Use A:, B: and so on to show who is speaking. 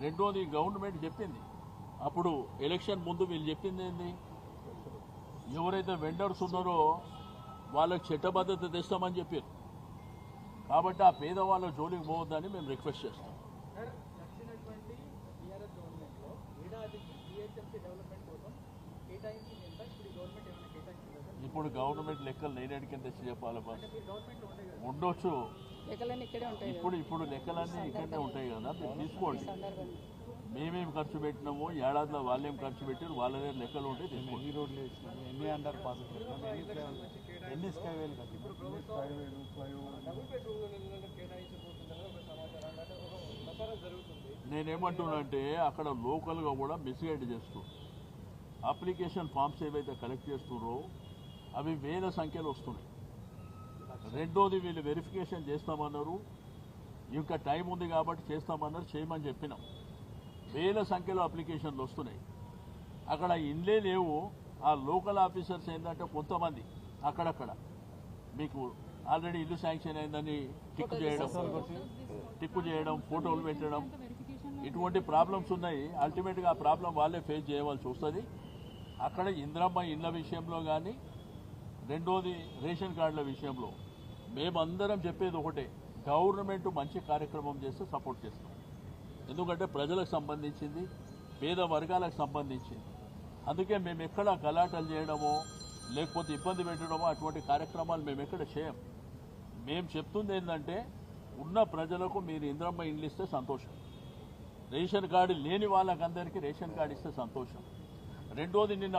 A: రెండోది గవర్నమెంట్ చెప్పింది అప్పుడు ఎలక్షన్ ముందు వీళ్ళు చెప్పింది ఏంది, ఎవరైతే వెండర్స్ ఉన్నారో వాళ్ళకి చట్టబద్ధత తెస్తామని చెప్పారు. కాబట్టి ఆ పేదవాళ్ళ జోలికి పోవద్దని మేము రిక్వెస్ట్ చేస్తాం. ఇప్పుడు గవర్నమెంట్ లెక్కలు నేనేటికి తెచ్చి చెప్పాలి, ఉండొచ్చు. ఇప్పుడు లెక్కలన్నీ ఇక్కడనే ఉంటాయి కదా, మీరు తీసుకోండి. మేమేం ఖర్చు పెట్టినామో ఏడాదిలో వాళ్ళేం ఖర్చు పెట్టారు వాళ్ళ దగ్గర లెక్కలు ఉంటే తీసుకోండి.
B: రోడ్లు వేసినాము, ఎన్ని అండర్ పాస్, ఎన్ని స్కైవేలు,
A: నేనేమంటున్నానంటే అక్కడ లోకల్గా కూడా మిస్గైడ్ చేస్తూ అప్లికేషన్ ఫామ్స్ ఏవైతే కలెక్ట్ చేస్తున్నారో అవి వేల సంఖ్యలో వస్తున్నాయి. రెండోది వీళ్ళు వెరిఫికేషన్ చేస్తామన్నారు, ఇంకా టైం ఉంది కాబట్టి చేస్తామన్నారు, చేయమని చెప్పినాం. వేల సంఖ్యలో అప్లికేషన్లు వస్తున్నాయి. అక్కడ ఇన్లే లేవు. ఆ లోకల్ ఆఫీసర్స్ ఏంటంటే కొంతమంది అక్కడక్కడ మీకు ఆల్రెడీ ఇల్లు శాంక్షన్ అయిందని టిక్కు చేయడం, ఫోటోలు పెట్టడం, ఇటువంటి ప్రాబ్లమ్స్ ఉన్నాయి. అల్టిమేట్గా ఆ ప్రాబ్లం వాళ్ళే ఫేస్ చేయవలసి వస్తుంది. అక్కడ ఇందిరమ్మ ఇళ్ల విషయంలో కానీ, రెండోది రేషన్ కార్డుల విషయంలో మేమందరం చెప్పేది ఒకటే, గవర్నమెంట్ మంచి కార్యక్రమం చేస్తే సపోర్ట్ చేస్తాం. ఎందుకంటే ప్రజలకు సంబంధించింది, పేద వర్గాలకు సంబంధించింది. అందుకే మేము ఎక్కడ గలాటలు చేయడమో లేకపోతే ఇబ్బంది పెట్టడమో అటువంటి కార్యక్రమాలు మేము ఎక్కడ చేయం. మేము చెప్తుంది ఏంటంటే ఉన్న ప్రజలకు మీరు ఇందిరమ్మ ఇండ్లు ఇస్తే సంతోషం, రేషన్ కార్డు లేని వాళ్ళకందరికీ రేషన్ కార్డు ఇస్తే సంతోషం. రెండోది నిన్న